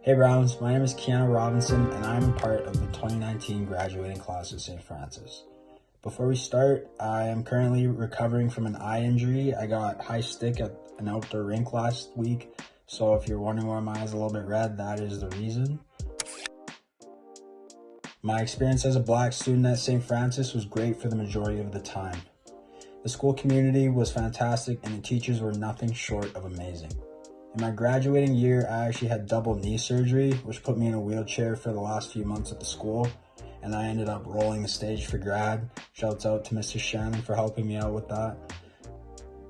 Hey Browns, my name is Kiano Robinson and I'm a part of the 2019 graduating class of St. Francis. Before we start, I am currently recovering from an eye injury. I got high stick at an outdoor rink last week, so if you're wondering why my eye's a little bit red, that is the reason. My experience as a Black student at St. Francis was great for the majority of the time. The school community was fantastic and the teachers were nothing short of amazing. In my graduating year, I actually had double knee surgery, which put me in a wheelchair for the last few months at the school, and I ended up rolling the stage for grad. Shouts out to Mr. Shannon for helping me out with that.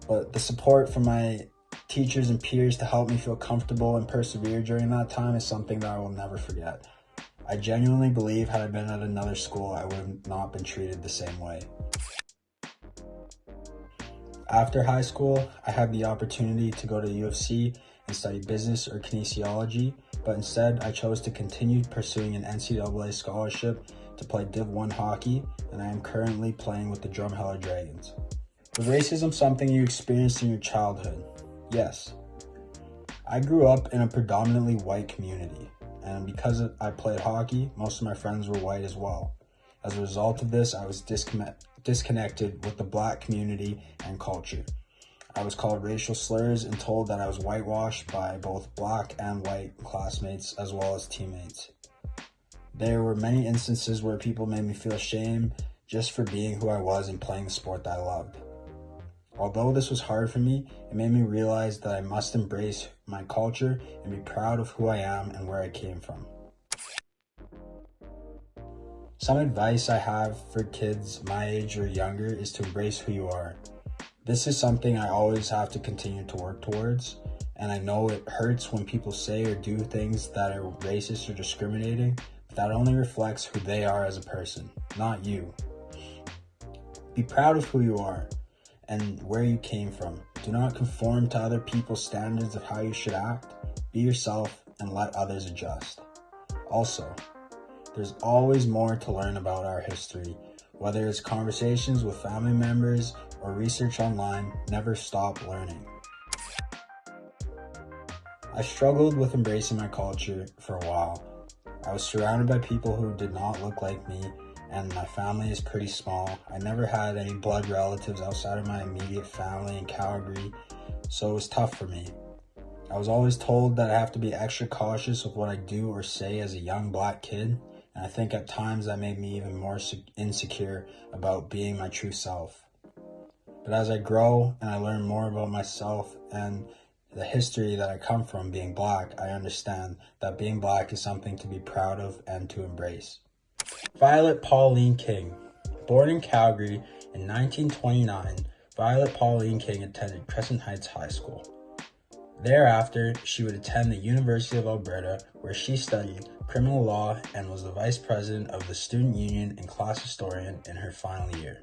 But the support from my teachers and peers to help me feel comfortable and persevere during that time is something that I will never forget. I genuinely believe had I been at another school, I would have not been treated the same way. After high school, I had the opportunity to go to U of C and study business or kinesiology, but instead I chose to continue pursuing an NCAA scholarship to play Div 1 hockey, and I am currently playing with the Drumheller Dragons. Was racism something you experienced in your childhood? Yes. I grew up in a predominantly white community, and because I played hockey, most of my friends were white as well. As a result of this, I was disconnected with the Black community and culture. I was called racial slurs and told that I was whitewashed by both Black and white classmates as well as teammates. There were many instances where people made me feel shame just for being who I was and playing the sport that I loved. Although this was hard for me, it made me realize that I must embrace my culture and be proud of who I am and where I came from. Some advice I have for kids my age or younger is to embrace who you are. This is something I always have to continue to work towards, and I know it hurts when people say or do things that are racist or discriminating, but that only reflects who they are as a person, not you. Be proud of who you are and where you came from. Do not conform to other people's standards of how you should act. Be yourself and let others adjust. Also, there's always more to learn about our history. Whether it's conversations with family members or research online, never stop learning. I struggled with embracing my culture for a while. I was surrounded by people who did not look like me, and my family is pretty small. I never had any blood relatives outside of my immediate family in Calgary, so it was tough for me. I was always told that I have to be extra cautious of what I do or say as a young Black kid, and I think at times that made me even more insecure about being my true self. But as I grow and I learn more about myself and the history that I come from being Black, I understand that being Black is something to be proud of and to embrace. Violet Pauline King. Born in Calgary in 1929, Violet Pauline King attended Crescent Heights High School. Thereafter, she would attend the University of Alberta, where she studied criminal law and was the vice president of the student union and class historian in her final year.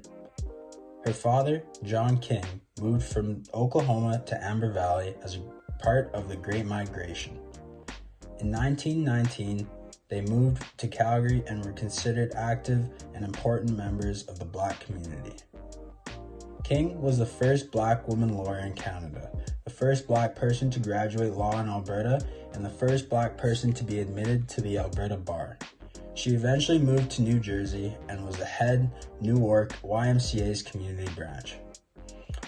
Her father, John King, moved from Oklahoma to Amber Valley as a part of the Great Migration. In 1919, they moved to Calgary and were considered active and important members of the Black community. King was the first Black woman lawyer in Canada, the first Black person to graduate law in Alberta, and the first Black person to be admitted to the Alberta bar. She eventually moved to New Jersey and was the head Newark YMCA's community branch.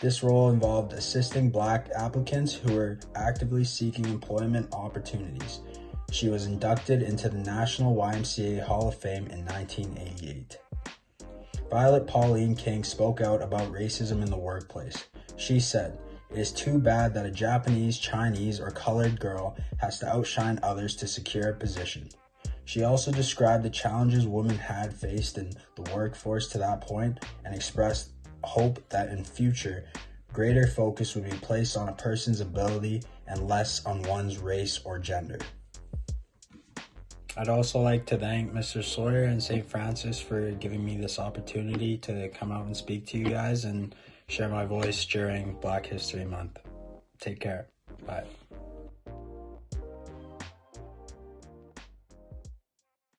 This role involved assisting Black applicants who were actively seeking employment opportunities. She was inducted into the National YMCA Hall of Fame in 1988. Violet Pauline King spoke out about racism in the workplace. She said, "It is too bad that a Japanese, Chinese, or colored girl has to outshine others to secure a position." She also described the challenges women had faced in the workforce to that point and expressed hope that in future, greater focus would be placed on a person's ability and less on one's race or gender. I'd also like to thank Mr. Sawyer and St. Francis for giving me this opportunity to come out and speak to you guys and share my voice during Black History Month. Take care. Bye.